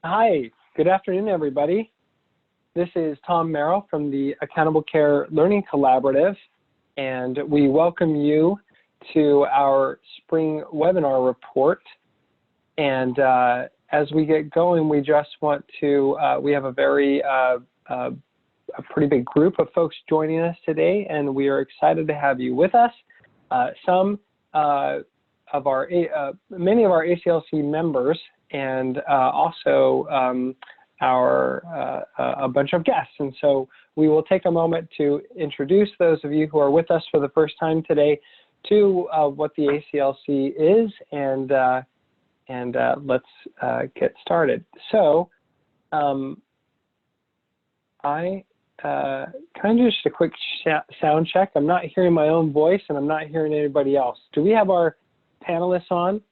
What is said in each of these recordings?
Hi, good afternoon, everybody. This is Tom Merrill from the Accountable Care Learning Collaborative, and we welcome you to our spring webinar report. And as we get going, we just want to, we have a pretty big group of folks joining us today, and we are excited to have you with us. Many of our ACLC members, and also a bunch of guests. And so we will take a moment to introduce those of you who are with us for the first time today to what the ACLC is, and let's get started. So I kind of just a quick sound check. I'm not hearing my own voice, and I'm not hearing anybody else. Do we have our panelists on?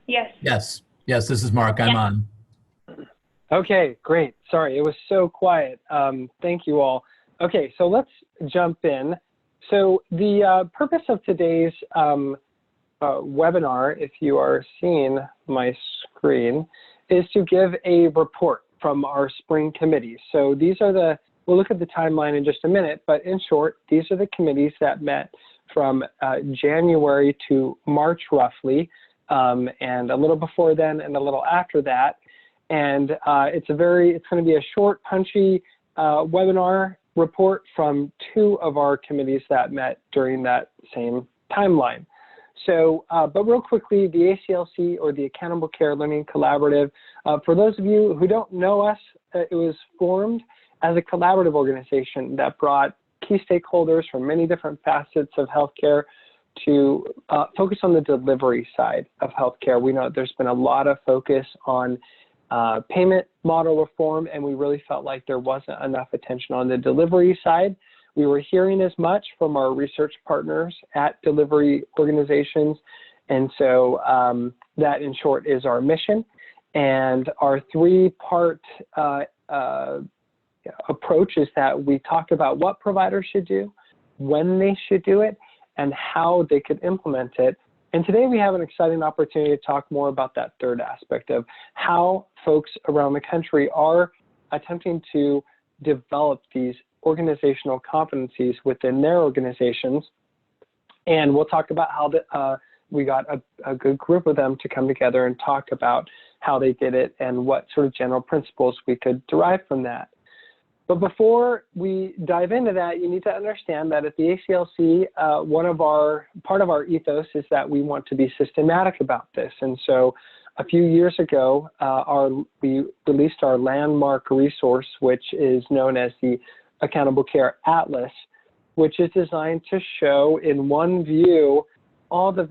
Yes. Yes. Yes, this is Mark. I'm on. Okay, great. Sorry, it was so quiet. Thank you all. Okay, so let's jump in. So the purpose of today's webinar, if you are seeing my screen, is to give a report from our spring committees. So these are we'll look at the timeline in just a minute, but in short, these are the committees that met from January to March roughly, and a little before then and a little after that. And it's going to be a short, punchy webinar report from two of our committees that met during that same timeline. So, but real quickly, the ACLC, or the Accountable Care Learning Collaborative, for those of you who don't know us, it was formed as a collaborative organization that brought key stakeholders from many different facets of healthcare to focus on the delivery side of healthcare. We know there's been a lot of focus on payment model reform, and we really felt like there wasn't enough attention on the delivery side. We were hearing as much from our research partners at delivery organizations, and so that, in short, is our mission. And our three-part approach is that we talk about what providers should do, when they should do it, and how they could implement it. And today we have an exciting opportunity to talk more about that third aspect of how folks around the country are attempting to develop these organizational competencies within their organizations. And we'll talk about how we got a good group of them to come together and talk about how they did it and what sort of general principles we could derive from that. But before we dive into that, you need to understand that at the ACLC, part of our ethos is that we want to be systematic about this. And so a few years ago, we released our landmark resource, which is known as the Accountable Care Atlas, which is designed to show in one view all the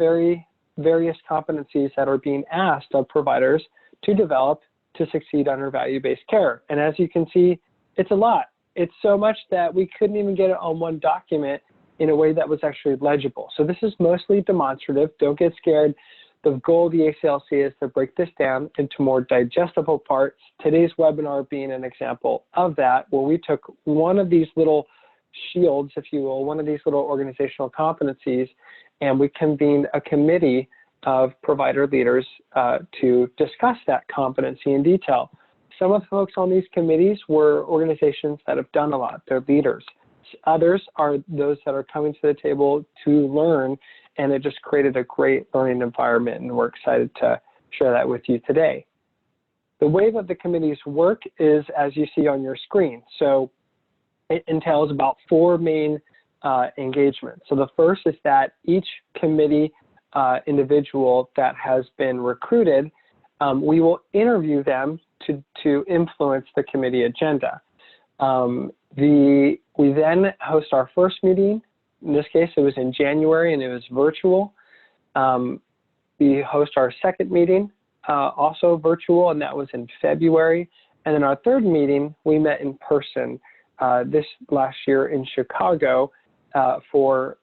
various competencies that are being asked of providers to develop to succeed under value-based care. And as you can see, it's a lot. It's so much that we couldn't even get it on one document in a way that was actually legible. So this is mostly demonstrative. Don't get scared. The goal of the ACLC is to break this down into more digestible parts. Today's webinar being an example of that, where we took one of these little shields, if you will, one of these little organizational competencies, and we convened a committee of provider leaders to discuss that competency in detail. Some of the folks on these committees were organizations that have done a lot. They're leaders. Others are those that are coming to the table to learn, and it just created a great learning environment, and we're excited to share that with you today. The way that the committees work is as you see on your screen. So it entails about four main engagements. So the first is that each committee individual that has been recruited, we will interview them to influence the committee agenda. We then host our first meeting. In this case, it was in January and it was virtual. We host our second meeting, also virtual, and that was in February. And then our third meeting, we met in person this last year in Chicago for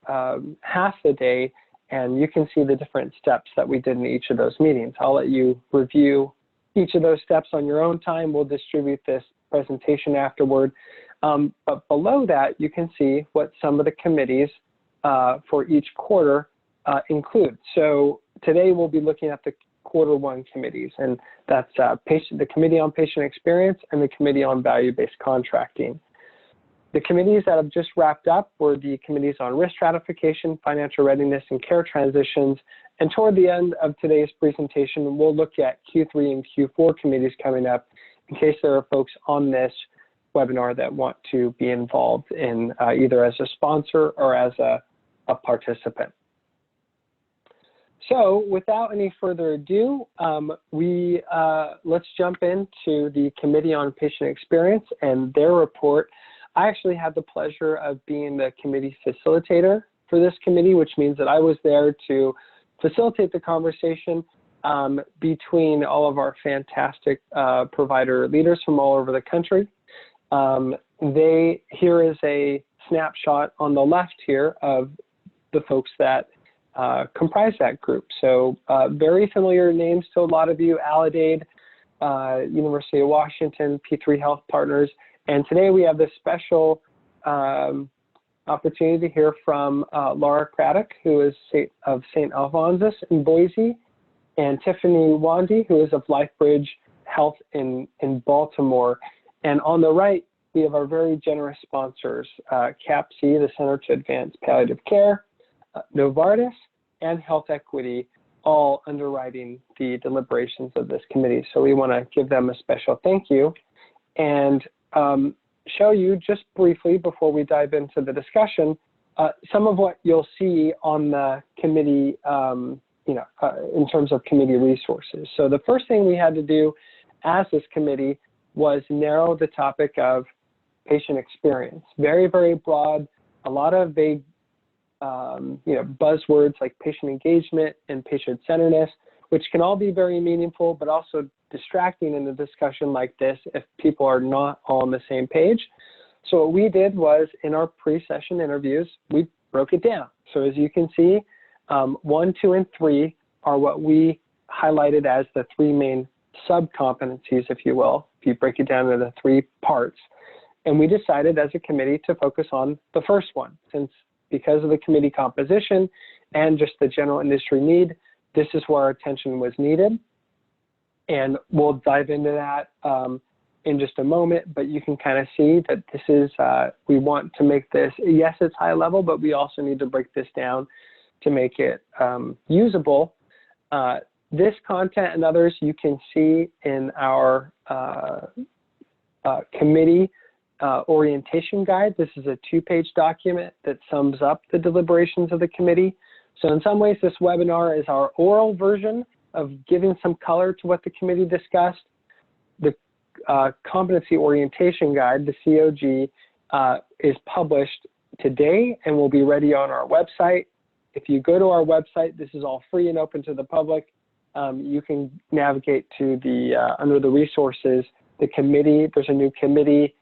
half the day. And you can see the different steps that we did in each of those meetings. I'll let you review each of those steps on your own time. We'll distribute this presentation afterward. But below that, you can see what some of the committees for each quarter include. So today we'll be looking at the quarter one committees, and that's the Committee on Patient Experience and the Committee on Value-Based Contracting. The committees that have just wrapped up were the committees on risk stratification, financial readiness, and care transitions. And toward the end of today's presentation, we'll look at Q3 and Q4 committees coming up in case there are folks on this webinar that want to be involved in either as a sponsor or as a participant. So without any further ado, let's jump into the Committee on Patient Experience and their report. I actually had the pleasure of being the committee facilitator for this committee, which means that I was there to facilitate the conversation between all of our fantastic provider leaders from all over the country. Here is a snapshot on the left here of the folks that comprise that group. So very familiar names to a lot of you: Aledade, University of Washington, P3 Health Partners. And today we have this special opportunity to hear from Laura Craddock, who is of St. Alphonsus in Boise, and Tiffany Wandy, who is of LifeBridge Health in Baltimore. And on the right, we have our very generous sponsors, CAPC, the Center to Advance Palliative Care, Novartis, and Health Equity, all underwriting the deliberations of this committee. So we want to give them a special thank you and show you just briefly before we dive into the discussion some of what you'll see on the committee, in terms of committee resources. So the first thing we had to do as this committee was narrow the topic of patient experience. Very, very broad, a lot of vague buzzwords like patient engagement and patient-centeredness, which can all be very meaningful, but also distracting in a discussion like this if people are not all on the same page. So what we did was, in our pre-session interviews, we broke it down. So as you can see, 1, 2, and 3 are what we highlighted as the 3 main sub-competencies, if you will, if you break it down into the 3 parts. And we decided as a committee to focus on the first one, because of the committee composition and just the general industry need, this is where our attention was needed. And we'll dive into that in just a moment, but you can kind of see that this is, we want to make this, yes, it's high level, but we also need to break this down to make it usable. This content and others you can see in our committee orientation guide. This is a 2-page document that sums up the deliberations of the committee. So in some ways, this webinar is our oral version of giving some color to what the committee discussed. The competency orientation guide, the COG, is published today and will be ready on our website. If you go to our website, this is all free and open to the public. You can navigate to the under the resources, the committee. There's a new committee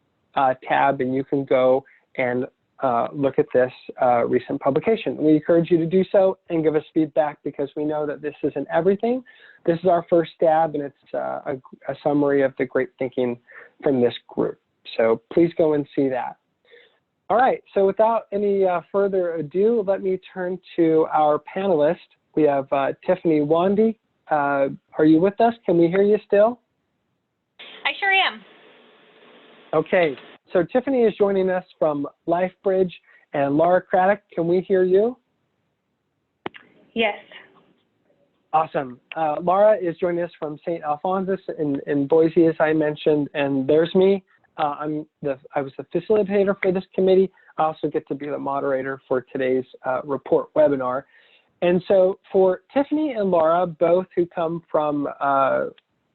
tab, and you can go and look at this recent publication. We encourage you to do so and give us feedback, because we know that this isn't everything. This is our first stab, and it's a summary of the great thinking from this group. So please go and see that. All right, so without any further ado, let me turn to our panelists. We have Tiffany Wandy. Are you with us? Can we hear you still? I sure am. Okay, so Tiffany is joining us from LifeBridge, and Laura Craddock, can we hear you? Yes. Awesome. Laura is joining us from St. Alphonsus in Boise, as I mentioned, and there's me. I was the facilitator for this committee. I also get to be the moderator for today's report webinar. And so for Tiffany and Laura, both who come from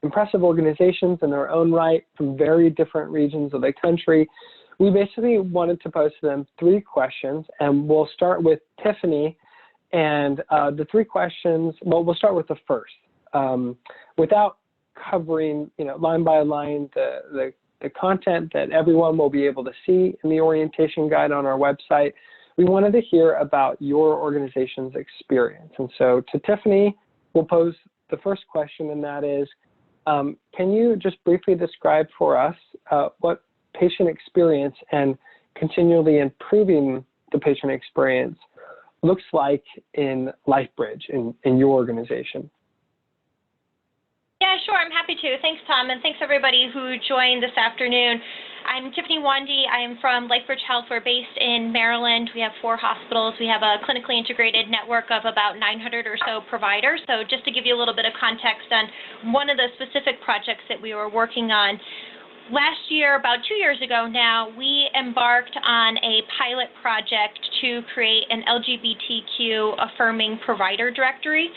impressive organizations in their own right from very different regions of the country, we basically wanted to pose to them 3 questions, and we'll start with Tiffany. And the 3 questions, well, we'll start with the first. Without covering, line by line the content that everyone will be able to see in the orientation guide on our website, we wanted to hear about your organization's experience. And so to Tiffany, we'll pose the first question, and that is, can you just briefly describe for us what patient experience and continually improving the patient experience looks like in LifeBridge, in your organization? Yeah, sure. I'm happy to. Thanks, Tom, and thanks everybody who joined this afternoon. I'm Tiffany Wandy. I am from LifeBridge Health. We're based in Maryland. We have 4 hospitals. We have a clinically integrated network of about 900 or so providers. So just to give you a little bit of context on one of the specific projects that we were working on, last year, about 2 years ago now, we embarked on a pilot project to create an LGBTQ affirming provider directory.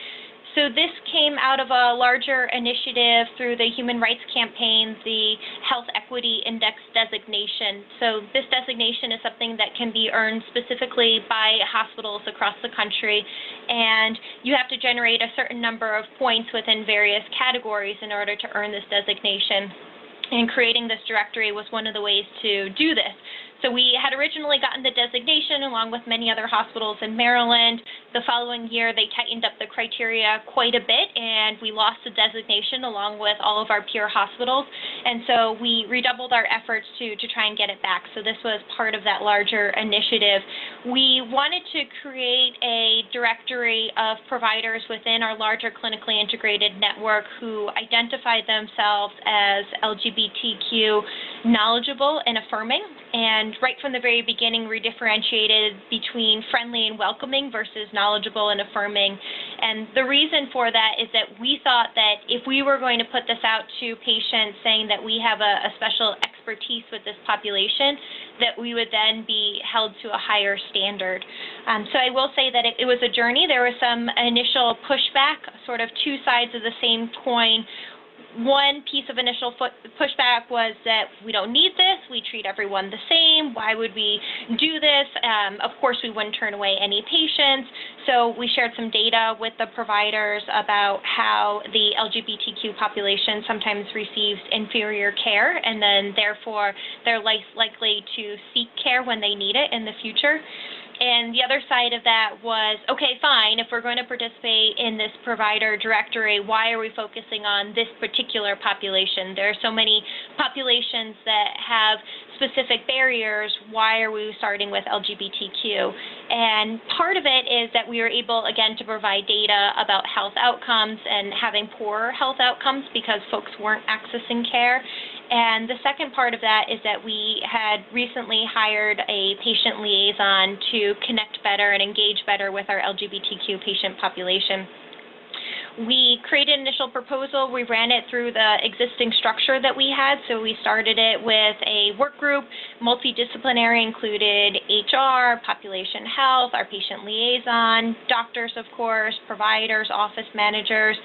So this came out of a larger initiative through the Human Rights Campaign, the Health Equity Index designation. So this designation is something that can be earned specifically by hospitals across the country, and you have to generate a certain number of points within various categories in order to earn this designation. And creating this directory was one of the ways to do this. So we had originally gotten the designation along with many other hospitals in Maryland. The following year, they tightened up the criteria quite a bit, and we lost the designation along with all of our peer hospitals. And so we redoubled our efforts to try and get it back. So this was part of that larger initiative. We wanted to create a directory of providers within our larger clinically integrated network who identified themselves as LGBTQ knowledgeable and affirming. And right from the very beginning, we differentiated between friendly and welcoming versus knowledgeable and affirming. And the reason for that is that we thought that if we were going to put this out to patients saying that we have a special expertise with this population, that we would then be held to a higher standard. So I will say that it was a journey. There was some initial pushback, sort of two sides of the same coin. One piece of initial pushback was that we don't need this, we treat everyone the same, why would we do this? Of course, we wouldn't turn away any patients. So we shared some data with the providers about how the LGBTQ population sometimes receives inferior care, and then therefore they're less likely to seek care when they need it in the future. And the other side of that was, okay, fine, if we're going to participate in this provider directory, why are we focusing on this particular population? There are so many populations that have specific barriers. Why are we starting with LGBTQ? And part of it is that we were able, again, to provide data about health outcomes and having poorer health outcomes because folks weren't accessing care. And the second part of that is that we had recently hired a patient liaison to connect better and engage better with our LGBTQ patient population. We created an initial proposal. We ran it through the existing structure that we had. So we started it with a work group, multidisciplinary, included HR, population health, our patient liaison, doctors, of course, providers, office managers.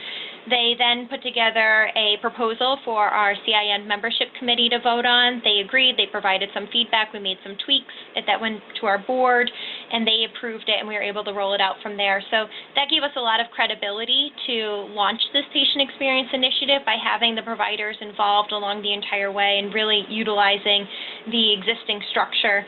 They then put together a proposal for our CIN membership committee to vote on. They agreed. They provided some feedback. We made some tweaks. That went to our board, and they approved it, and we were able to roll it out from there. So that gave us a lot of credibility to launch this patient experience initiative by having the providers involved along the entire way and really utilizing the existing structure.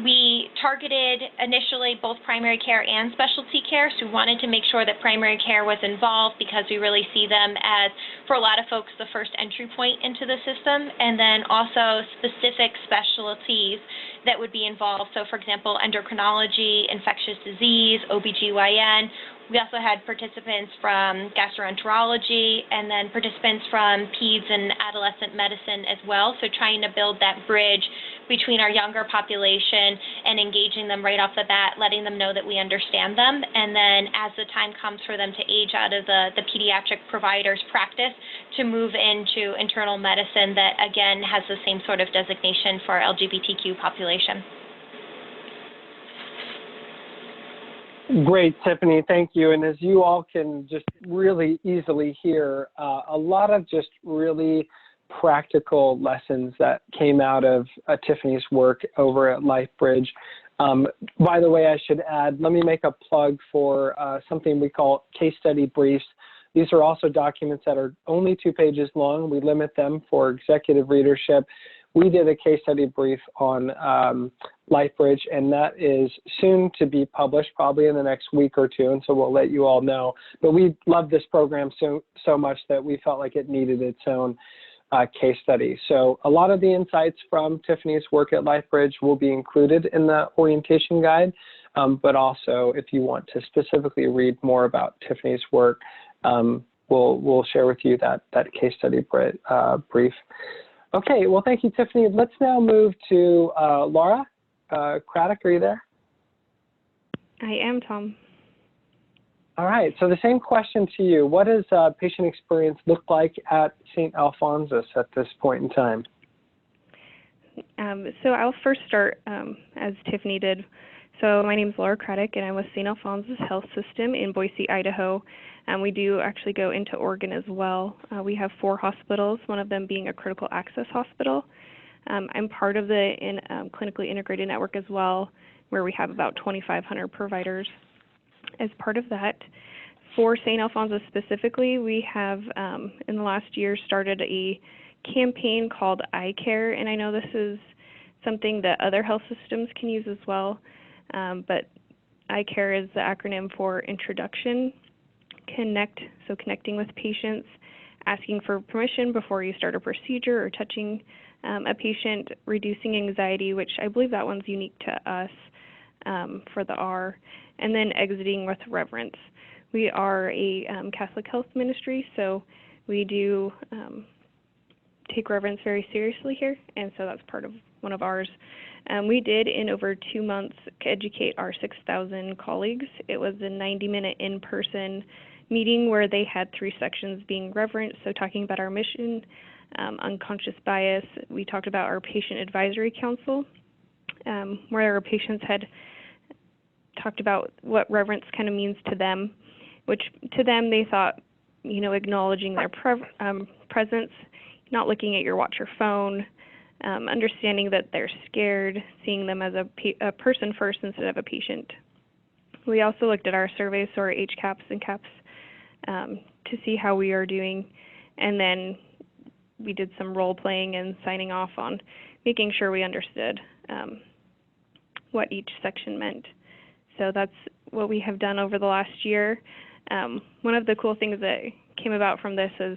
We targeted initially both primary care and specialty care, so we wanted to make sure that primary care was involved because we really see them as, for a lot of folks, the first entry point into the system, and then also specific specialties that would be involved. So, for example, endocrinology, infectious disease, OBGYN. We also had participants from gastroenterology and then participants from peds and adolescent medicine as well. So trying to build that bridge between our younger population and engaging them right off the bat, letting them know that we understand them. And then as the time comes for them to age out of the pediatric provider's practice to move into internal medicine that, again, has the same sort of designation for our LGBTQ population. Great, Tiffany, thank you. And as you all can just really easily hear, a lot of just really practical lessons that came out of Tiffany's work over at LifeBridge. By the way, I should add, let me make a plug for something we call case study briefs. These are also documents that are only 2 pages long. We limit them for executive readership. We did a case study brief on LifeBridge, and that is soon to be published, probably in the next week or 2, and so we'll let you all know. But we love this program so much that we felt like it needed its own case study. So a lot of the insights from Tiffany's work at LifeBridge will be included in the orientation guide, but also if you want to specifically read more about Tiffany's work, we'll share with you that case study brief. Okay, well, thank you, Tiffany. Let's now move to Laura. Craddock, are you there? I am, Tom. All right, so the same question to you. What does patient experience look like at St. Alphonsus at this point in time? So I'll first start as Tiffany did. So my name is Laura Craddock, and I'm with St. Alphonsus Health System in Boise, Idaho. We do actually go into Oregon as well. We have 4 hospitals, one of them being a critical access hospital. I'm part of the clinically integrated network as well, where we have about 2,500 providers. As part of that, for St. Alphonsus specifically, we have in the last year started a campaign called iCare, and I know this is something that other health systems can use as well, but iCare is the acronym for Introduction, Connect, so connecting with patients, asking for permission before you start a procedure or touching a patient, reducing anxiety, which I believe that one's unique to us for the R, and then exiting with reverence. We are a Catholic health ministry, so we do take reverence very seriously here, and so that's part of one of ours. We did, in over 2 months, educate our 6,000 colleagues. It was a 90-minute in-person meeting where they had 3 sections being reverent, so talking about our mission, unconscious bias. We talked about our patient advisory council, where our patients had talked about what reverence kind of means to them, which to them they thought, acknowledging their presence, not looking at your watch or phone, understanding that they're scared, seeing them as a person first instead of a patient. We also looked at our surveys, so our HCAPs and CAPs, to see how we are doing, and then we did some role playing and signing off on making sure we understood what each section meant. So that's what we have done over the last year. One of the cool things that came about from this is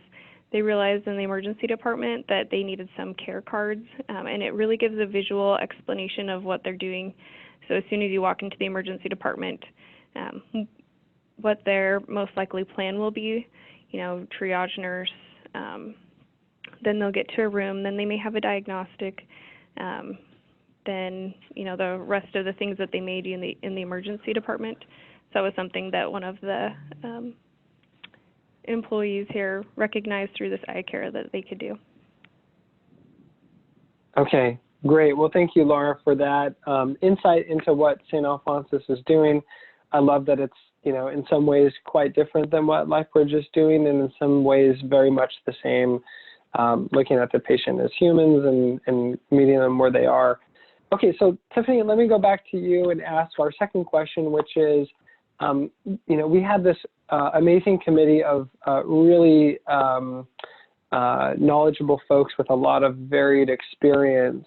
they realized in the emergency department that they needed some care cards, and it really gives a visual explanation of what they're doing. So as soon as you walk into the emergency department, what their most likely plan will be, triage nurse, then they'll get to a room, then they may have a diagnostic, then, the rest of the things that they may do in the emergency department. So that was something that one of the employees here recognized through this iCare that they could do. Okay, great. Well, thank you, Laura, for that insight into what St. Alphonsus is doing. I love that it's, in some ways quite different than what LifeBridge is doing, and in some ways very much the same, looking at the patient as humans and meeting them where they are. Okay, so Tiffany, let me go back to you and ask our second question, which is, we had this amazing committee of really knowledgeable folks with a lot of varied experience,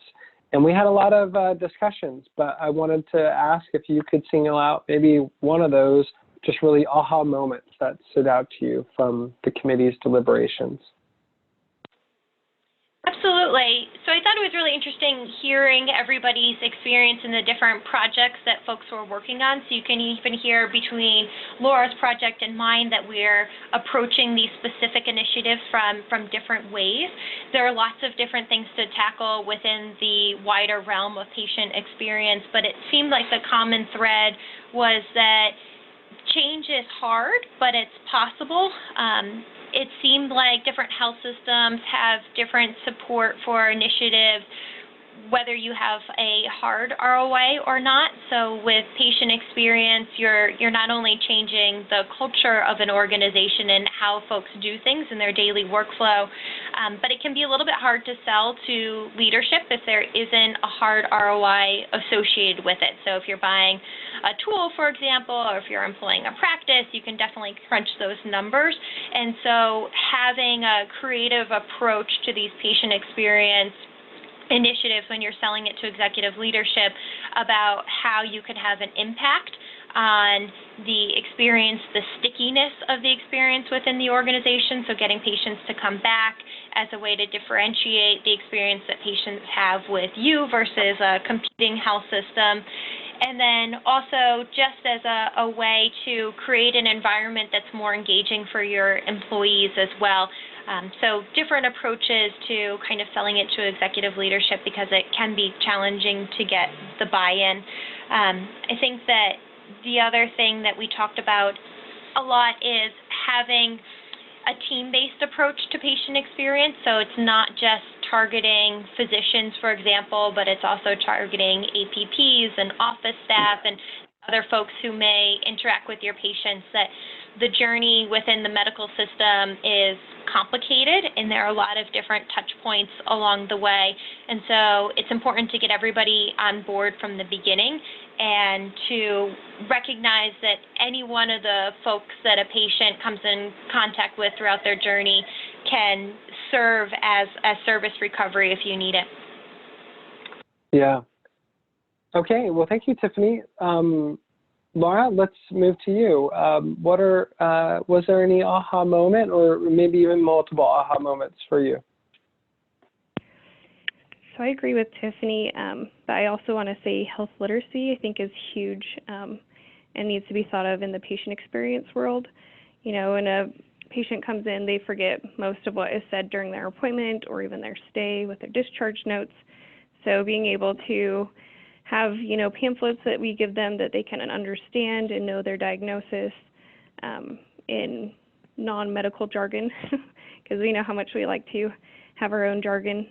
and we had a lot of discussions, but I wanted to ask if you could single out maybe one of those just really aha moments that stood out to you from the committee's deliberations. Absolutely. So I thought it was really interesting hearing everybody's experience in the different projects that folks were working on. So you can even hear between Laura's project and mine that we're approaching these specific initiatives from different ways. There are lots of different things to tackle within the wider realm of patient experience, but it seemed like the common thread was that change is hard, but it's possible. It seemed like different health systems have different support for initiatives, whether you have a hard ROI or not. So with patient experience, you're not only changing the culture of an organization and how folks do things in their daily workflow, but it can be a little bit hard to sell to leadership if there isn't a hard ROI associated with it. So if you're buying a tool, for example, or if you're employing a practice, you can definitely crunch those numbers. And so having a creative approach to these patient experience initiatives when you're selling it to executive leadership about how you could have an impact on the experience, the stickiness of the experience within the organization, so getting patients to come back as a way to differentiate the experience that patients have with you versus a competing health system. And then also just as a way to create an environment that's more engaging for your employees as well. So different approaches to kind of selling it to executive leadership because it can be challenging to get the buy-in. I think that the other thing that we talked about a lot is having a team-based approach to patient experience. So it's not just targeting physicians, for example, but it's also targeting APPs and office staff and other folks who may interact with your patients, that the journey within the medical system is complicated and there are a lot of different touch points along the way. And so it's important to get everybody on board from the beginning and to recognize that any one of the folks that a patient comes in contact with throughout their journey can serve as a service recovery if you need it. Yeah. Okay, well, thank you, Tiffany. Laura, let's move to you. Was there any aha moment or maybe even multiple aha moments for you? So I agree with Tiffany, but I also want to say health literacy, I think, is huge and needs to be thought of in the patient experience world. You know, when a patient comes in, they forget most of what is said during their appointment or even their stay with their discharge notes. So being able to have, you know, pamphlets that we give them that they can understand and know their diagnosis in non-medical jargon, because we know how much we like to have our own jargon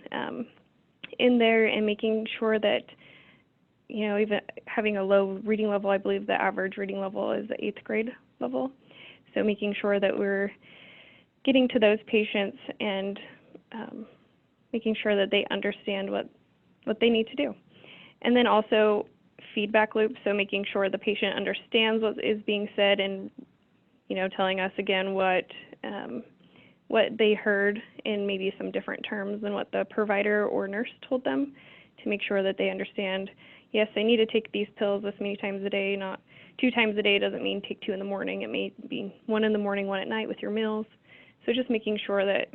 in there, and making sure that, you know, even having a low reading level, I believe the average reading level is the 8th grade level. So making sure that we're getting to those patients and making sure that they understand what they need to do. And then also feedback loops, so making sure the patient understands what is being said and, you know, telling us again what they heard in maybe some different terms than what the provider or nurse told them, to make sure that they understand, yes, they need to take these pills this many times a day, not 2 times a day doesn't mean take 2 in the morning. It may be 1 in the morning, 1 at night with your meals. So just making sure that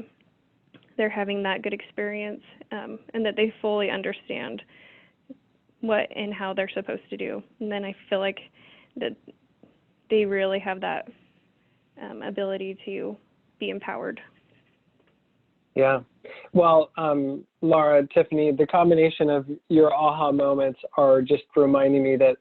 they're having that good experience and that they fully understand what and how they're supposed to do. And then I feel like that they really have that ability to be empowered. Yeah. Well, Laura, Tiffany, the combination of your aha moments are just reminding me that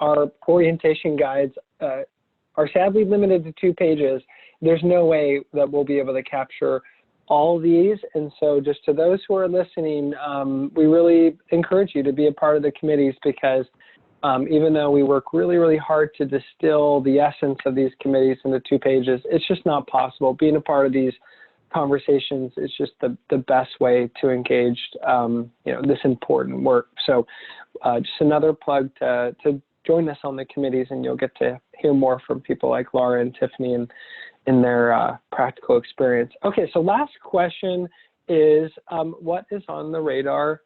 our orientation guides are sadly limited to 2 pages. There's no way that we'll be able to capture all these. And so just to those who are listening, we really encourage you to be a part of the committees, because even though we work really, really hard to distill the essence of these committees into 2 pages, it's just not possible. Being a part of these conversations is just the best way to engage, this important work. So just another plug to join us on the committees, and you'll get to hear more from people like Laura and Tiffany and in their practical experience. Okay, so last question is, what is on the radar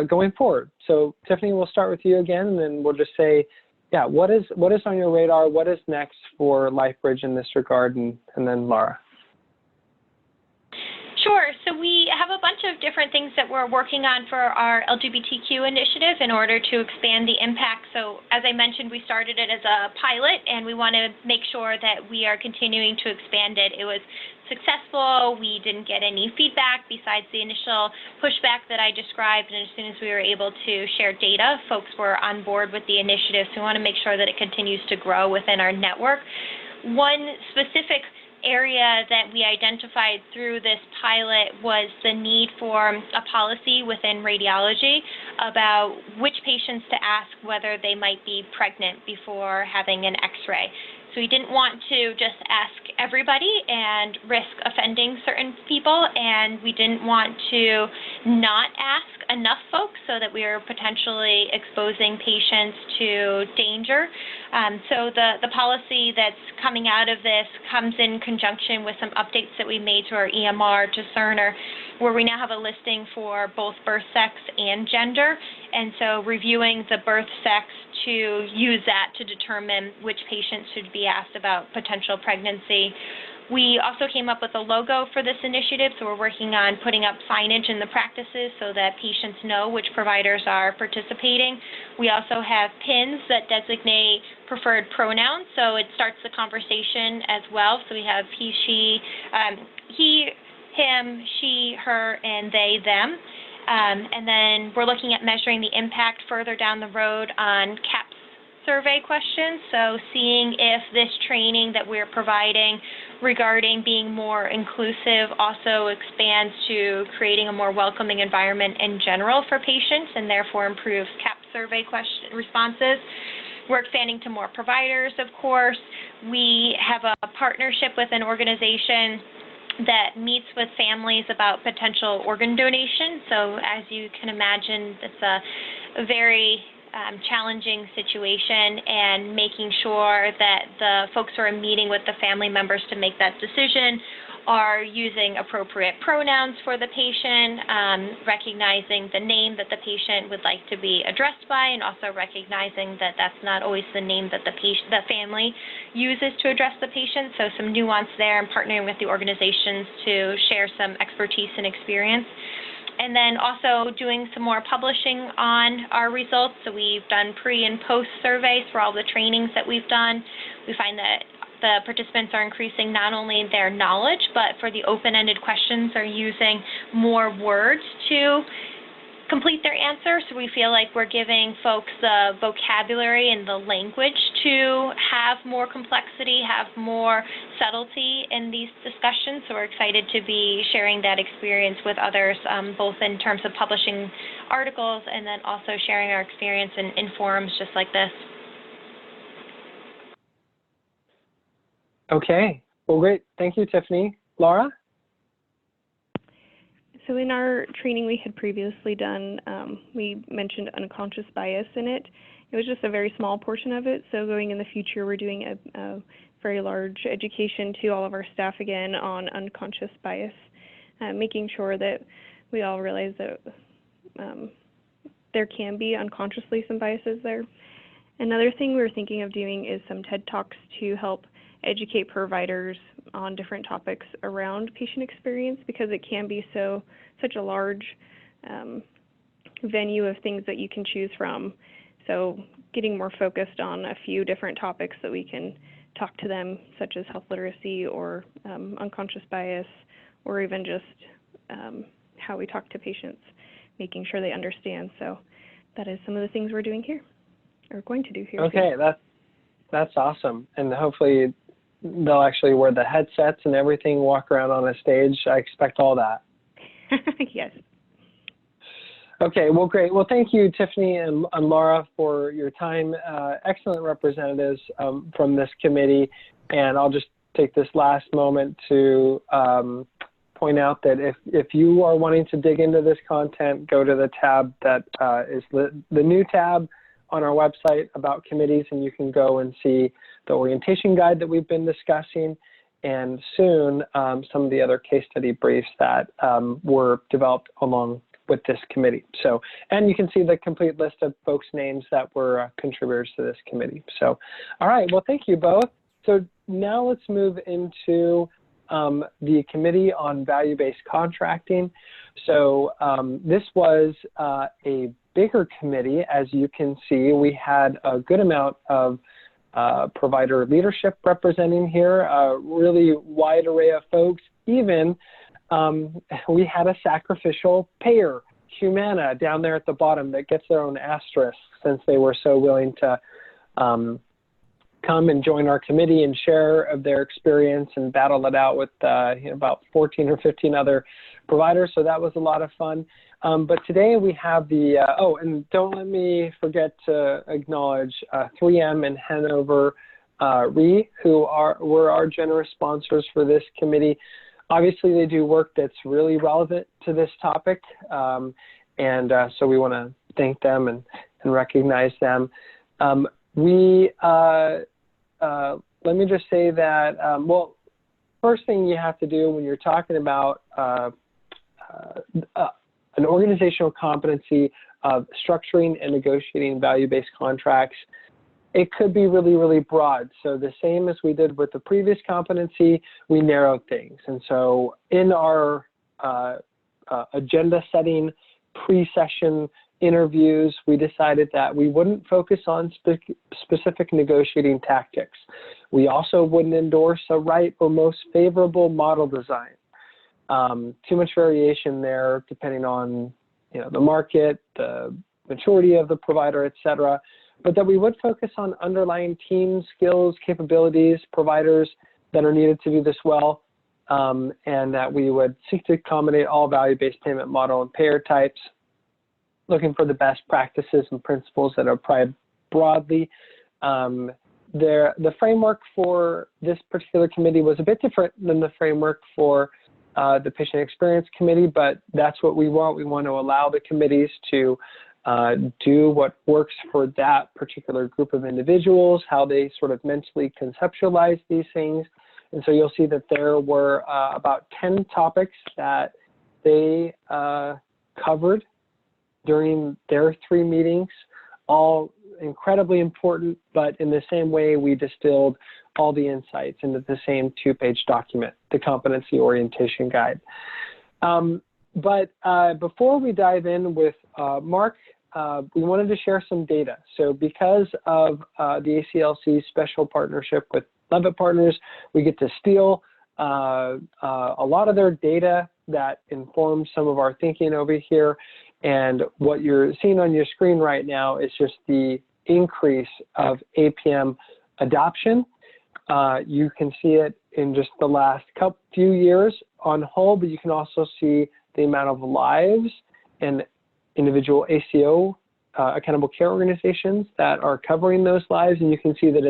going forward? So Tiffany, we'll start with you again, and then we'll just say, yeah, what is on your radar? What is next for LifeBridge in this regard? And then Laura. Sure. So we have a bunch of different things that we're working on for our LGBTQ initiative in order to expand the impact. So as I mentioned, we started it as a pilot, and we want to make sure that we are continuing to expand it. It was successful. We didn't get any feedback besides the initial pushback that I described. And as soon as we were able to share data, folks were on board with the initiative. So we want to make sure that it continues to grow within our network. One specific area that we identified through this pilot was the need for a policy within radiology about which patients to ask whether they might be pregnant before having an X-ray. So we didn't want to just ask everybody and risk offending certain people, and we didn't want to not ask enough folks so that we were potentially exposing patients to danger. So the policy that's coming out of this comes in conjunction with some updates that we made to our EMR to Cerner, where we now have a listing for both birth sex and gender. And so reviewing the birth sex to use that to determine which patients should be asked about potential pregnancy. We also came up with a logo for this initiative, so we're working on putting up signage in the practices so that patients know which providers are participating. We also have pins that designate preferred pronouns, so it starts the conversation as well. So we have he, she, he, him, she, her, and they, them. And then we're looking at measuring the impact further down the road on CAPS survey questions, so seeing if this training that we're providing regarding being more inclusive also expands to creating a more welcoming environment in general for patients and therefore improves CAPS survey question responses. We're expanding to more providers, of course. We have a partnership with an organization that meets with families about potential organ donation. So as you can imagine, it's a very challenging situation, and making sure that the folks who are meeting with the family members to make that decision are using appropriate pronouns for the patient, recognizing the name that the patient would like to be addressed by, and also recognizing that that's not always the name that the family uses to address the patient. So some nuance there, and partnering with the organizations to share some expertise and experience. And then also doing some more publishing on our results. So we've done pre and post surveys for all the trainings that we've done. We find that the participants are increasing not only their knowledge, but for the open-ended questions are using more words to complete their answer. So we feel like we're giving folks the vocabulary and the language to have more complexity, have more subtlety in these discussions. So we're excited to be sharing that experience with others, both in terms of publishing articles and then also sharing our experience in forums just like this. Okay, well, great. Thank you, Tiffany. Laura? So in our training we had previously done, we mentioned unconscious bias in it. It was just a very small portion of it. So going in the future, we're doing a very large education to all of our staff again on unconscious bias, making sure that we all realize that there can be unconsciously some biases there. Another thing we're thinking of doing is some TED Talks to help educate providers on different topics around patient experience, because it can be such a large venue of things that you can choose from. So getting more focused on a few different topics that we can talk to them, such as health literacy or unconscious bias, or even just how we talk to patients, making sure they understand. So that is some of the things we're doing here, or going to do here. Okay, that's awesome. And hopefully they'll actually wear the headsets and everything, walk around on a stage. I expect all that. Yes. Okay, well, great. Well, thank you, Tiffany and Laura, for your time. Excellent representatives from this committee. And I'll just take this last moment to point out that if you are wanting to dig into this content, go to the tab that is the new tab on our website about committees, and you can go and see the orientation guide that we've been discussing, and soon some of the other case study briefs that were developed along with this committee. So, and you can see the complete list of folks' names that were contributors to this committee. So, all right, well, thank you both. So now let's move into the Committee on Value-Based Contracting. So this was a bigger committee. As you can see, we had a good amount of provider leadership representing here, a really wide array of folks. Even we had a sacrificial payer, Humana, down there at the bottom that gets their own asterisk, since they were so willing to come and join our committee and share of their experience and battle it out with about 14 or 15 other providers. So that was a lot of fun. But today we have the, oh, and don't let me forget to acknowledge 3M and Hanover Re, who were our generous sponsors for this committee. Obviously, they do work that's really relevant to this topic, and so we want to thank them and recognize them. Let me just say that, well, first thing you have to do when you're talking about an organizational competency of structuring and negotiating value-based contracts, it could be really, really broad. So the same as we did with the previous competency, we narrowed things. And so in our agenda setting pre-session interviews, we decided that we wouldn't focus on specific negotiating tactics. We also wouldn't endorse a right or most favorable model design. Too much variation there depending on the market, the maturity of the provider, et cetera, but that we would focus on underlying team skills, capabilities, providers that are needed to do this well, and that we would seek to accommodate all value-based payment model and payer types, looking for the best practices and principles that are applied broadly. The framework for this particular committee was a bit different than the framework for the Patient Experience Committee, but that's what we want. We want to allow the committees to do what works for that particular group of individuals, how they sort of mentally conceptualize these things. And so you'll see that there were about 10 topics that they covered during their 3 meetings, all incredibly important, but in the same way we distilled all the insights into the same 2-page document, the Competency Orientation Guide. But before we dive in with Mark, we wanted to share some data. So because of the ACLC's special partnership with Levitt Partners, we get to steal a lot of their data that informs some of our thinking over here. And what you're seeing on your screen right now is just the increase of APM adoption. You can see it in just the last few years on whole, but you can also see the amount of lives and individual ACO, accountable care organizations, that are covering those lives. And you can see that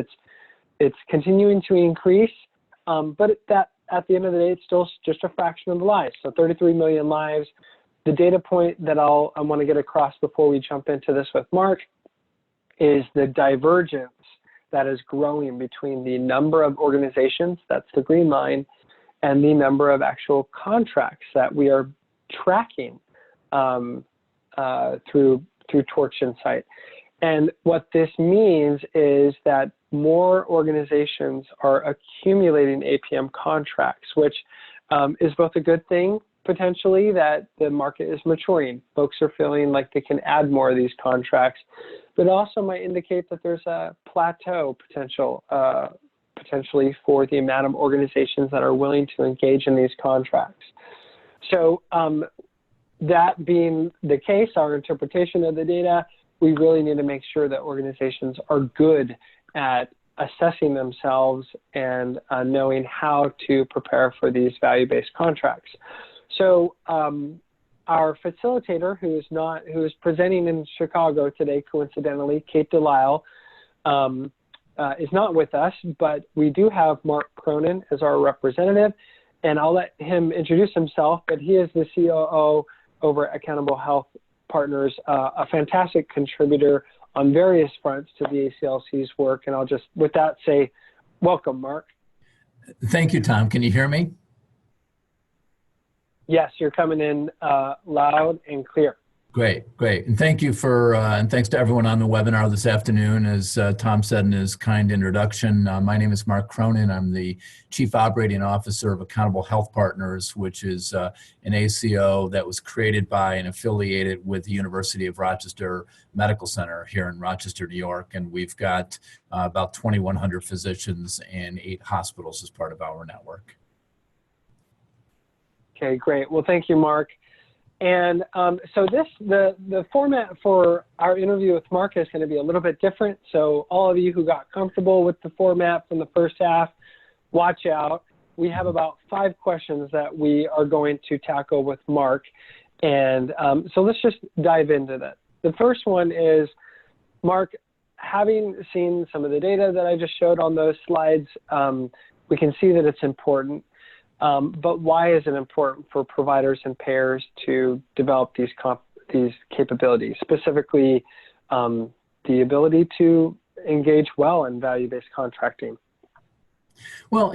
it's continuing to increase, but that at the end of the day, it's still just a fraction of the lives. So 33 million lives. The data point that I want to get across before we jump into this with Mark is the divergence that is growing between the number of organizations, that's the green line, and the number of actual contracts that we are tracking through Torch Insight. And what this means is that more organizations are accumulating APM contracts, which is both a good thing, potentially, that the market is maturing. Folks are feeling like they can add more of these contracts, but also might indicate that there's a plateau potentially for the amount of organizations that are willing to engage in these contracts. So that being the case, our interpretation of the data, we really need to make sure that organizations are good at assessing themselves and knowing how to prepare for these value-based contracts. So our facilitator, who is presenting in Chicago today, coincidentally, Kate Delisle, is not with us, but we do have Mark Cronin as our representative, and I'll let him introduce himself, but he is the COO over at Accountable Health Partners, a fantastic contributor on various fronts to the ACLC's work. And I'll just, with that, say, welcome, Mark. Thank you, Tom. Can you hear me? Yes, you're coming in loud and clear. Great, great. And thank you and thanks to everyone on the webinar this afternoon. As Tom said in his kind introduction, my name is Mark Cronin. I'm the Chief Operating Officer of Accountable Health Partners, which is an ACO that was created by and affiliated with the University of Rochester Medical Center here in Rochester, New York. And we've got about 2,100 physicians and 8 hospitals as part of our network. Okay, great. Well, thank you, Mark. And so the format for our interview with Mark is going to be a little bit different. So all of you who got comfortable with the format from the first half, watch out. We have about 5 questions that we are going to tackle with Mark. And so let's just dive into that. The first one is, Mark, having seen some of the data that I just showed on those slides, we can see that it's important. But why is it important for providers and payers to develop these capabilities, specifically the ability to engage well in value-based contracting? Well,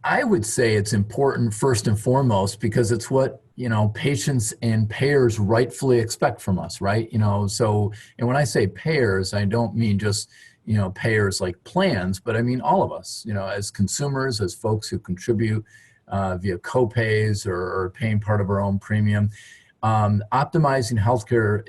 I would say it's important first and foremost because it's what, patients and payers rightfully expect from us, right? So, and when I say payers, I don't mean just, payers like plans, but I mean all of us, as consumers, as folks who contribute via copays or paying part of our own premium. Optimizing healthcare,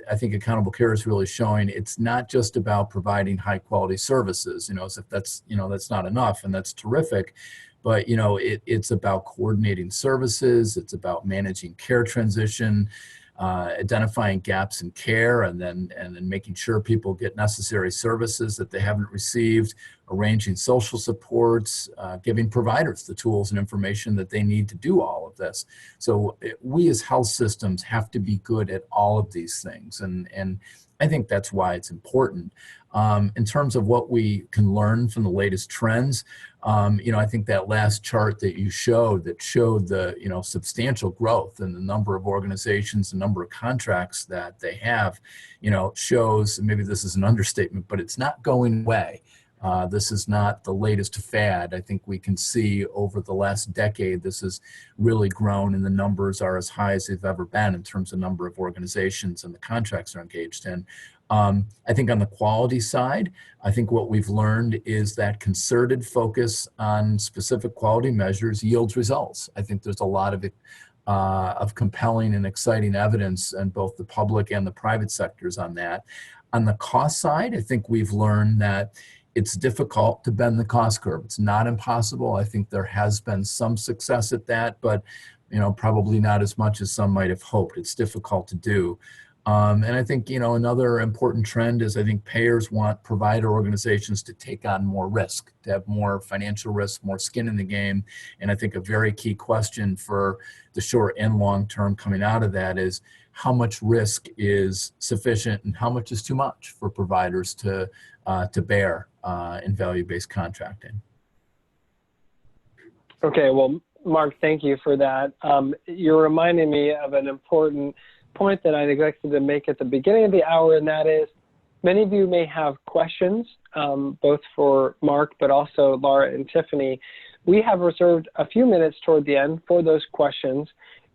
I think Accountable Care is really showing it's not just about providing high quality services, as if that's not enough, and that's terrific. But, it's about coordinating services. It's about managing care transition, identifying gaps in care, and then making sure people get necessary services that they haven't received, arranging social supports, giving providers the tools and information that they need to do all of this. So we as health systems have to be good at all of these things. And I think that's why it's important. In terms of what we can learn from the latest trends, I think that last chart that you showed that showed the, substantial growth in the number of organizations, the number of contracts that they have, shows, maybe this is an understatement, but it's not going away. This is not the latest fad. I think we can see over the last decade, this has really grown, and the numbers are as high as they've ever been in terms of number of organizations and the contracts they're engaged in. I think on the quality side, I think what we've learned is that concerted focus on specific quality measures yields results. I think there's a lot of compelling and exciting evidence in both the public and the private sectors on that. On the cost side, I think we've learned that it's difficult to bend the cost curve. It's not impossible. I think there has been some success at that, but probably not as much as some might have hoped. It's difficult to do. And I think, another important trend is I think payers want provider organizations to take on more risk, to have more financial risk, more skin in the game. And I think a very key question for the short and long term coming out of that is how much risk is sufficient and how much is too much for providers to bear in value-based contracting. Okay, well, Mark, thank you for that. You're reminding me of an important point that I neglected to make at the beginning of the hour, and that is many of you may have questions, both for Mark, but also Laura and Tiffany. We have reserved a few minutes toward the end for those questions,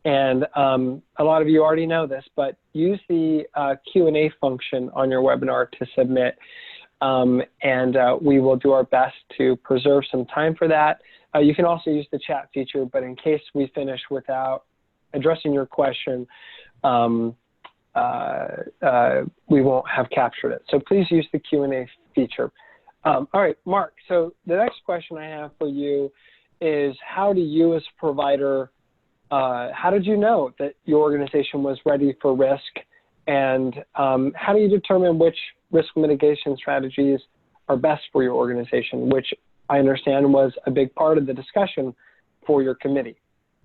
and a lot of you already know this, but use the Q&A function on your webinar to submit, and we will do our best to preserve some time for that. You can also use the chat feature, but in case we finish without addressing your question, we won't have captured it. So please use the Q&A feature. All right, Mark, so the next question I have for you is, how do you as a provider, how did you know that your organization was ready for risk? And how do you determine which risk mitigation strategies are best for your organization, which I understand was a big part of the discussion for your committee?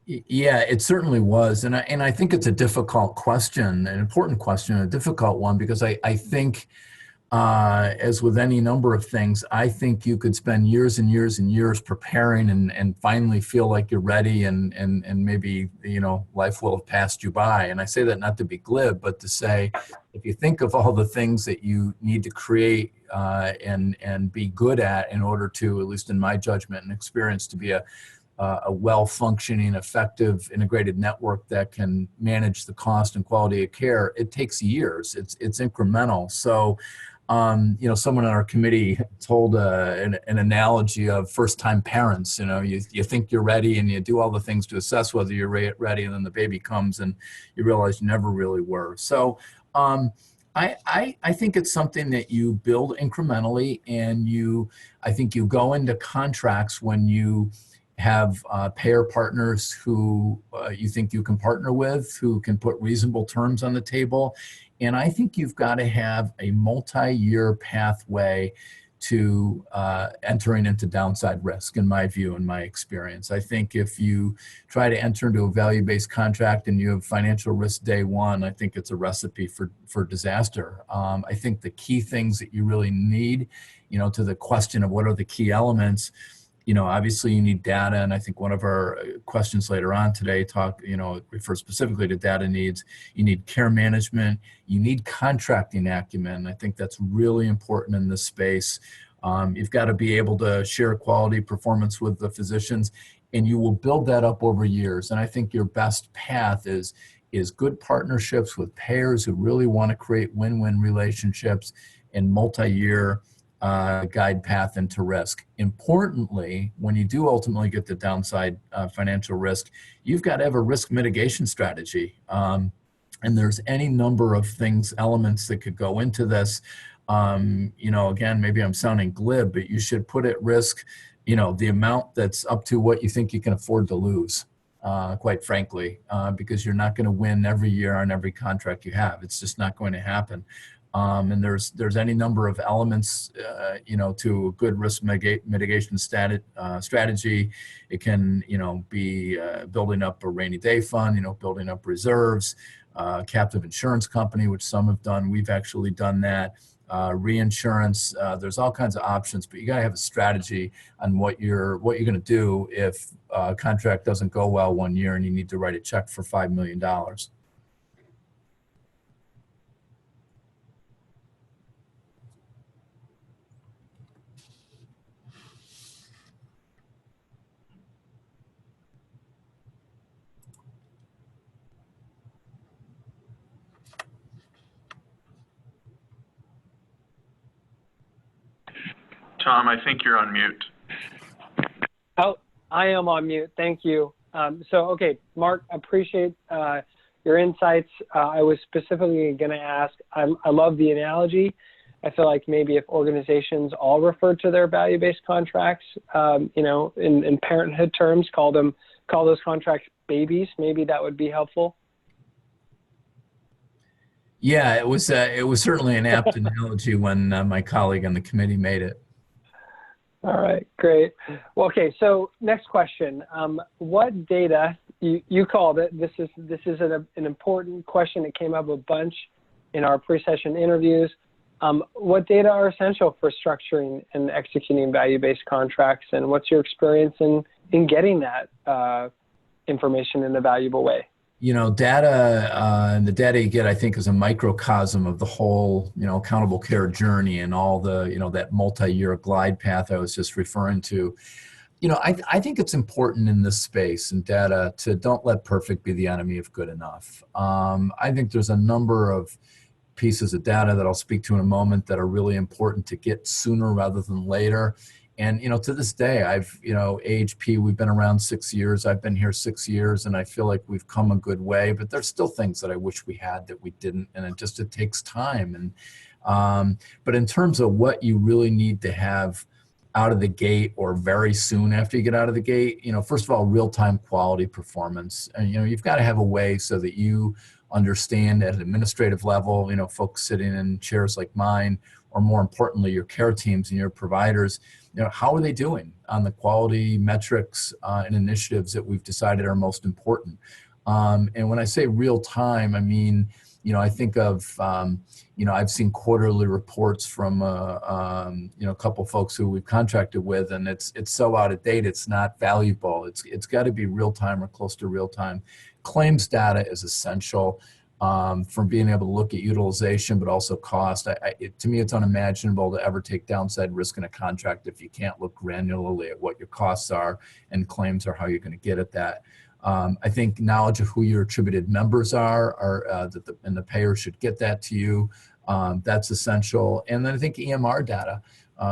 Yeah, it certainly was. And I think it's a difficult question, an important question, a difficult one, because I think, as with any number of things, I think you could spend years and years and years preparing and finally feel like you're ready and maybe, life will have passed you by. And I say that not to be glib, but to say, if you think of all the things that you need to create and be good at in order to, at least in my judgment and experience, to be a well-functioning, effective, integrated network that can manage the cost and quality of care, it takes years. It's incremental. So, someone on our committee told an analogy of first-time parents. You think you're ready and you do all the things to assess whether you're ready, and then the baby comes and you realize you never really were. So, I think it's something that you build incrementally, and I think you go into contracts when you have payer partners who you think you can partner with, who can put reasonable terms on the table. And I think you've got to have a multi-year pathway to entering into downside risk, in my view, in my experience. I think if you try to enter into a value-based contract and you have financial risk day one, I think it's a recipe for disaster. I think the key things that you really need, to the question of what are the key elements, obviously you need data, and I think one of our questions later on today refers specifically to data needs. You need care management. You need contracting acumen. I think that's really important in this space. You've got to be able to share quality performance with the physicians, and you will build that up over years. And I think your best path is good partnerships with payers who really want to create win-win relationships and multi-year guide path into risk. Importantly, when you do ultimately get the downside financial risk, you've got to have a risk mitigation strategy. And there's any number of things, elements that could go into this. Again, maybe I'm sounding glib, but you should put at risk, the amount that's up to what you think you can afford to lose, quite frankly, because you're not going to win every year on every contract you have. It's just not going to happen. And there's any number of elements, to a good risk mitigation strategy. It can, be building up a rainy day fund, building up reserves, captive insurance company, which some have done. We've actually done that. Reinsurance. There's all kinds of options, but you got to have a strategy on what you're going to do if a contract doesn't go well one year and you need to write a check for $5 million. Tom, I think you're on mute. Oh, I am on mute. Thank you. Okay, Mark, appreciate your insights. I was specifically going to ask, I love the analogy. I feel like maybe if organizations all refer to their value-based contracts, in parenthood terms, call those contracts babies, maybe that would be helpful. Yeah, it was certainly an apt analogy when my colleague on the committee made it. All right, great. Well, okay, so next question. What data, you called it, this is an important question that came up a bunch in our pre-session interviews. What data are essential for structuring and executing value-based contracts, and what's your experience in getting that information in a valuable way? Data, and the data you get, I think, is a microcosm of the whole, accountable care journey and all the, that multi-year glide path I was just referring to. I think it's important in this space and data to don't let perfect be the enemy of good enough. I think there's a number of pieces of data that I'll speak to in a moment that are really important to get sooner rather than later. And, to this day, AHP, we've been around 6 years. I've been here 6 years, and I feel like we've come a good way, but there's still things that I wish we had that we didn't, and it takes time. And, but in terms of what you really need to have out of the gate or very soon after you get out of the gate, first of all, real-time quality performance. And, you've got to have a way so that you understand at an administrative level, folks sitting in chairs like mine, or more importantly, your care teams and your providers, how are they doing on the quality metrics and initiatives that we've decided are most important? And when I say real time, I mean, I think of, I've seen quarterly reports from, a couple folks who we've contracted with, and it's so out of date, it's not valuable. It's got to be real time or close to real time. Claims data is essential. From being able to look at utilization, but also cost. To me, it's unimaginable to ever take downside risk in a contract if you can't look granularly at what your costs are and claims are how you're going to get at that. I think knowledge of who your attributed members are and the payer should get that to you. That's essential. And then I think EMR data,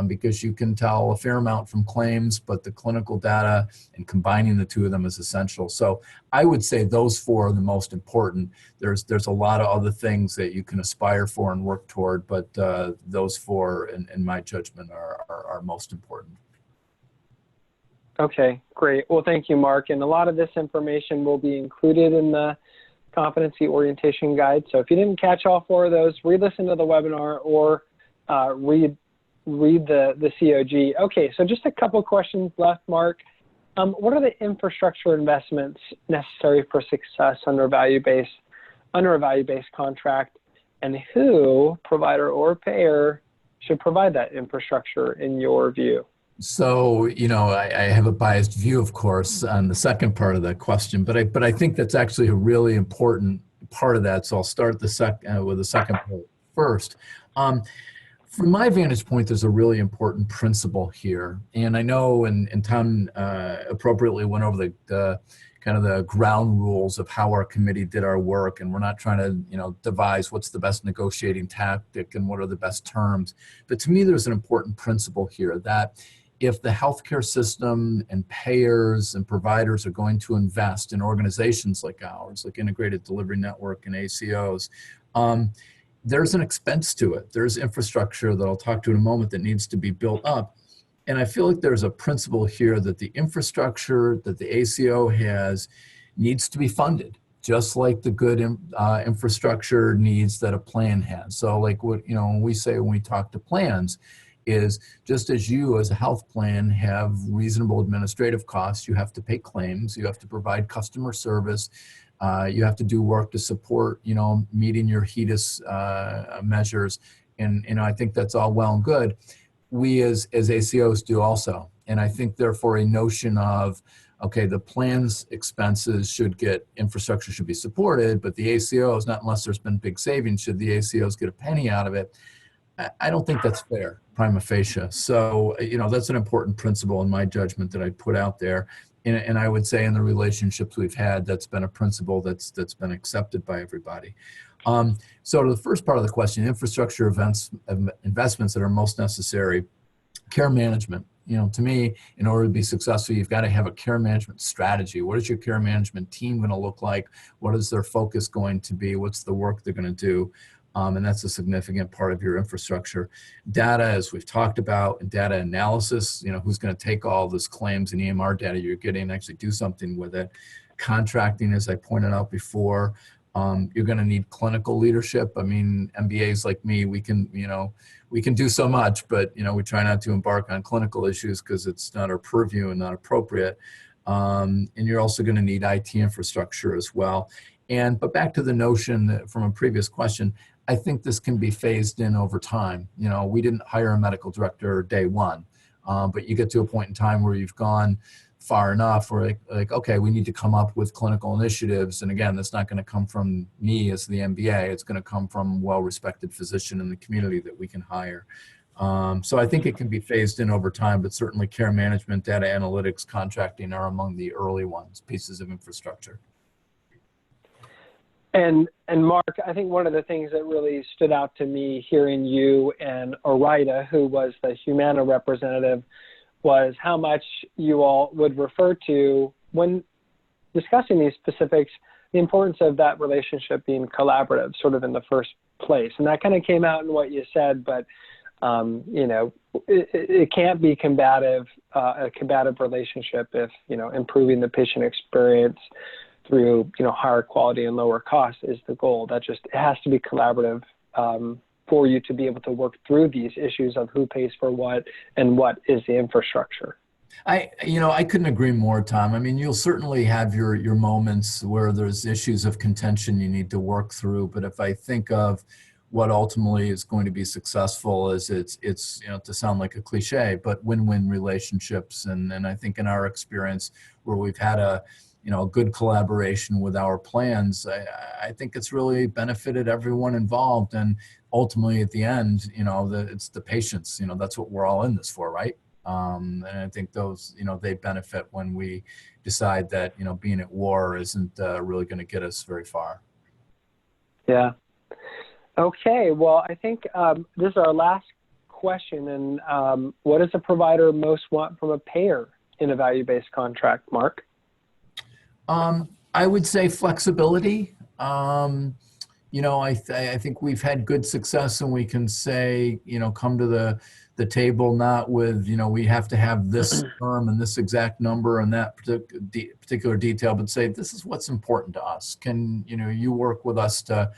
because you can tell a fair amount from claims, but the clinical data and combining the two of them is essential. So I would say those four are the most important. There's a lot of other things that you can aspire for and work toward, but those four, in my judgment, are most important. Okay, great. Well, thank you, Mark. And a lot of this information will be included in the competency orientation guide. So if you didn't catch all four of those, re-listen to the webinar or read the COG. Okay, so just a couple questions left, Mark. What are the infrastructure investments necessary for success under a value-based contract, and who, provider or payer, should provide that infrastructure in your view? So, I have a biased view, of course, on the second part of that question, but I think that's actually a really important part of that. So I'll start with the second part first. From my vantage point, there's a really important principle here. And I know, and Tom appropriately went over the kind of the ground rules of how our committee did our work, and we're not trying to, devise what's the best negotiating tactic and what are the best terms. But to me, there's an important principle here that if the healthcare system and payers and providers are going to invest in organizations like ours, like Integrated Delivery Network and ACOs, there's an expense to it. There's infrastructure that I'll talk to in a moment that needs to be built up. And I feel like there's a principle here that the infrastructure that the ACO has needs to be funded, just like the good infrastructure needs that a plan has. So like what, when we talk to plans, is just as you as a health plan have reasonable administrative costs, you have to pay claims, you have to provide customer service, you have to do work to support, meeting your HEDIS measures. And, I think that's all well and good. We as ACOs do also. And I think therefore a notion of, okay, the plan's expenses infrastructure should be supported, but the ACOs, not unless there's been big savings, should the ACOs get a penny out of it? I don't think that's fair, prima facie. So, that's an important principle in my judgment that I put out there. And I would say in the relationships we've had, that's been a principle that's been accepted by everybody. So to the first part of the question, infrastructure investments that are most necessary, care management. To me, in order to be successful, you've got to have a care management strategy. What is your care management team going to look like? What is their focus going to be? What's the work they're going to do? And that's a significant part of your infrastructure. Data, as we've talked about, and data analysis, who's going to take all this claims and EMR data you're getting and actually do something with it. Contracting, as I pointed out before, you're going to need clinical leadership. I mean, MBAs like me, we can do so much, but, we try not to embark on clinical issues because it's not our purview and not appropriate. And you're also going to need IT infrastructure as well. But back to the notion that from a previous question, I think this can be phased in over time. We didn't hire a medical director day one, but you get to a point in time where you've gone far enough where like, okay, we need to come up with clinical initiatives. And again, that's not going to come from me as the MBA. It's going to come from well-respected physician in the community that we can hire. So I think it can be phased in over time, but certainly care management, data analytics, contracting are among the early pieces of infrastructure. And Mark, I think one of the things that really stood out to me hearing you and Orida, who was the Humana representative, was how much you all would refer to when discussing these specifics, the importance of that relationship being collaborative sort of in the first place. And that kind of came out in what you said, but it can't be a combative relationship if, improving the patient experience through, higher quality and lower cost is the goal. It has to be collaborative for you to be able to work through these issues of who pays for what and what is the infrastructure. I couldn't agree more, Tom. I mean, you'll certainly have your moments where there's issues of contention you need to work through. But if I think of what ultimately is going to be successful is it's to sound like a cliche, but win-win relationships. And I think in our experience where we've had a good collaboration with our plans, I think it's really benefited everyone involved. And ultimately at the end, it's the patients, that's what we're all in this for, right? And I think those, they benefit when we decide that, being at war isn't really going to get us very far. Yeah. Okay. Well, I think this is our last question. And what does a provider most want from a payer in a value-based contract, Mark? I would say flexibility. I think we've had good success, and we can say, come to the table not with, we have to have this term and this exact number and that particular detail, but say this is what's important to us. Can you work with us to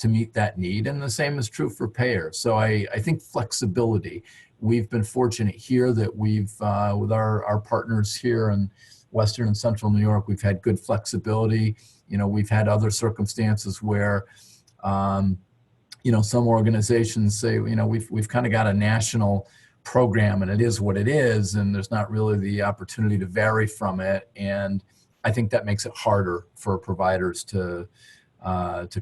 meet that need? And the same is true for payers. So I think flexibility. We've been fortunate here that we've with our partners here and Western and Central New York, we've had good flexibility. We've had other circumstances where, some organizations say, we've kind of got a national program and it is what it is, and there's not really the opportunity to vary from it. And I think that makes it harder for providers to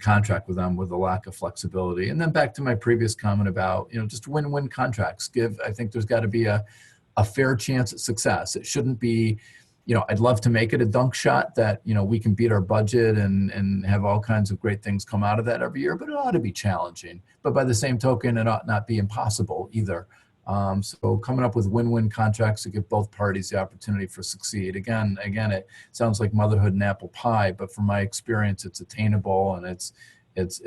contract with them with a lack of flexibility. And then back to my previous comment about, just win-win contracts. I think there's got to be a fair chance at success. It shouldn't be, I'd love to make it a dunk shot that, we can beat our budget and have all kinds of great things come out of that every year, but it ought to be challenging. But by the same token, it ought not be impossible either. So coming up with win-win contracts to give both parties the opportunity for succeed. Again, it sounds like motherhood and apple pie, but from my experience, it's attainable and it's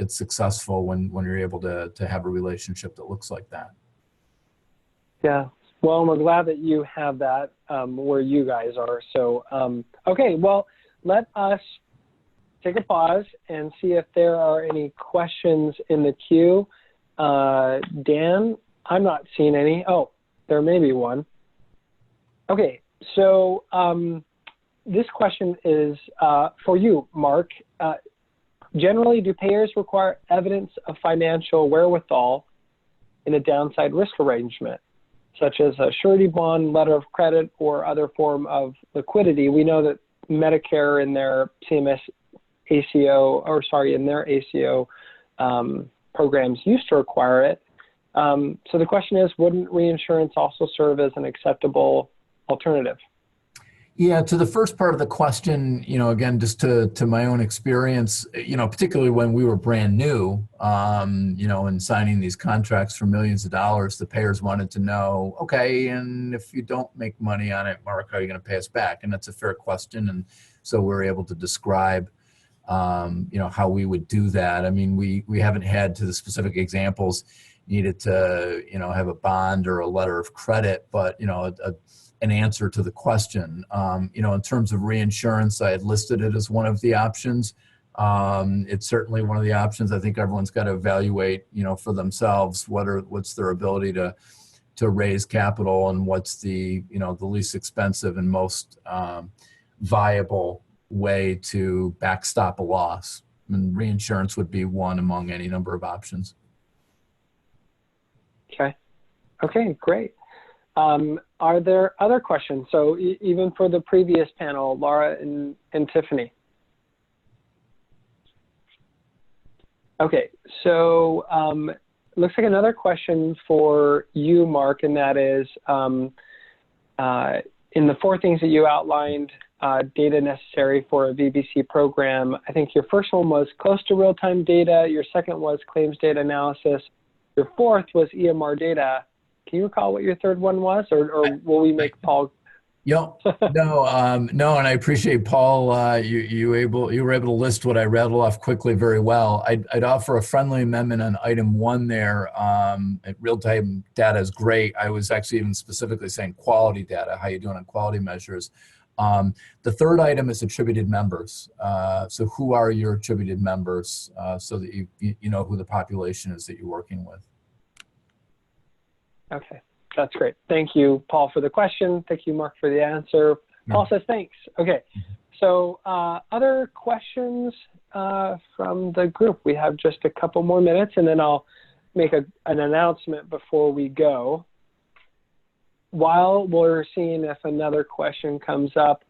successful when you're able to have a relationship that looks like that. Yeah. Well, we're glad that you have that where you guys are. So, okay, well, let us take a pause and see if there are any questions in the queue. Dan, I'm not seeing any. Oh, there may be one. Okay, so this question is for you, Mark. Generally, do payers require evidence of financial wherewithal in a downside risk arrangement, such as a surety bond, letter of credit, or other form of liquidity? We know that Medicare in their CMS ACO, or sorry, in their ACO programs used to require it. So the question is, wouldn't reinsurance also serve as an acceptable alternative? Yeah, to the first part of the question, again, just to my own experience, particularly when we were brand new, and signing these contracts for millions of dollars, the payers wanted to know, okay, and if you don't make money on it, Mark, how are you going to pay us back? And that's a fair question. And so we're able to describe, how we would do that. I mean, we haven't had, to the specific examples, needed to, have a bond or a letter of credit, but, an answer to the question. In terms of reinsurance, I had listed it as one of the options. It's certainly one of the options. I think everyone's got to evaluate, for themselves, what's their ability to raise capital and what's the, the least expensive and most viable way to backstop a loss. And reinsurance would be one among any number of options. Okay, great. Are there other questions? So even for the previous panel, Laura and Tiffany. Okay, so looks like another question for you, Mark, and that is, in the 4 things that you outlined, data necessary for a VBC program, I think your first one was close to real-time data, your second was claims data analysis, your fourth was EMR data. Can you recall what your third one was, or will we make Paul? No, and I appreciate Paul. You were able to list what I rattled off quickly very well. I'd offer a friendly amendment on item 1 there. Real-time data is great. I was actually even specifically saying quality data. How you doing on quality measures? The third item is attributed members. So who are your attributed members, so that you know who the population is that you're working with. Okay, that's great. Thank you, Paul, for the question. Thank you, Mark, for the answer. Paul says thanks. Okay, so other questions from the group? We have just a couple more minutes, and then I'll make an announcement before we go. While we're seeing if another question comes up,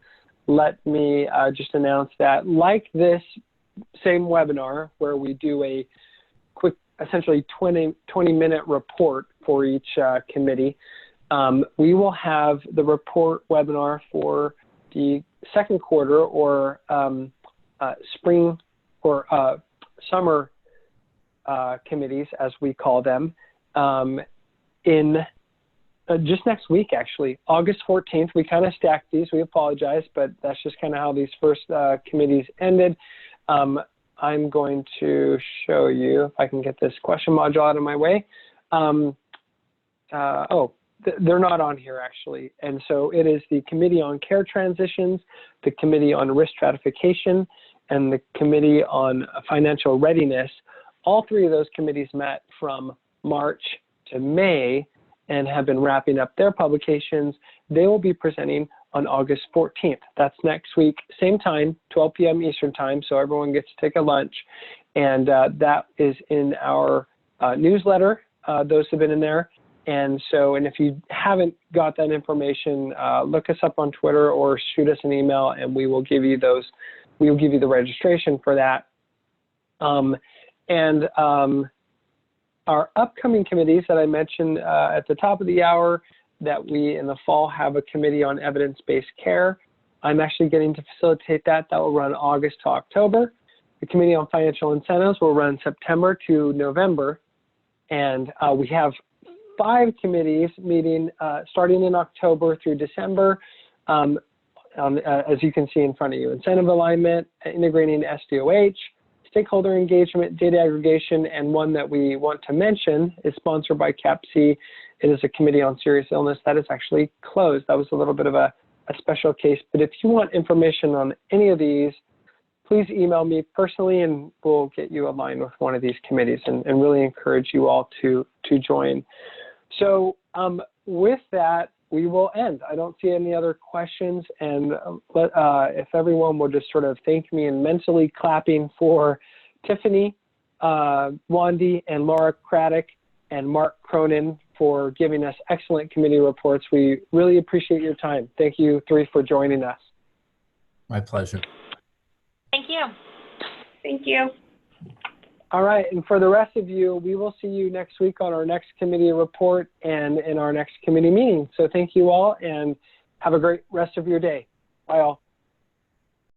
let me just announce that, like this same webinar where we do a quick, essentially 20-minute report for each committee, we will have the report webinar for the second quarter, or spring or summer committees, as we call them, in just next week, actually, August 14th. We kind of stacked these. We apologize, but that's just kind of how these first committees ended. I'm going to show you, if I can get this question module out of my way. They're not on here, actually. And so it is the Committee on Care Transitions, the Committee on Risk Stratification, and the Committee on Financial Readiness. All 3 of those committees met from March to May and have been wrapping up their publications. They will be presenting on August 14th. That's next week, same time, 12 p.m. Eastern time, so everyone gets to take a lunch. And that is in our newsletter. Those have been in there. And if you haven't got that information, look us up on Twitter or shoot us an email, and we will give you those. We will give you the registration for that. Our upcoming committees that I mentioned at the top of the hour, that we in the fall have a committee on evidence-based care. I'm actually getting to facilitate that. That will run August to October. The Committee on Financial Incentives will run September to November. And we have 5 committees meeting starting in October through December. As you can see in front of you, incentive alignment, integrating SDOH, stakeholder engagement, data aggregation, and one that we want to mention is sponsored by CAPC. It is a committee on serious illness that is actually closed. That was a little bit of a special case, but if you want information on any of these, please email me personally and we'll get you aligned with one of these committees and really encourage you all to join. So with that, we will end. I don't see any other questions, and if everyone will just sort of thank me and mentally clapping for Tiffany, Wandy, and Laura Craddock, and Mark Cronin for giving us excellent committee reports. We really appreciate your time. Thank you 3 for joining us. My pleasure. Thank you. Thank you. All right, and for the rest of you, we will see you next week on our next committee report and in our next committee meeting. So thank you all and have a great rest of your day. Bye all.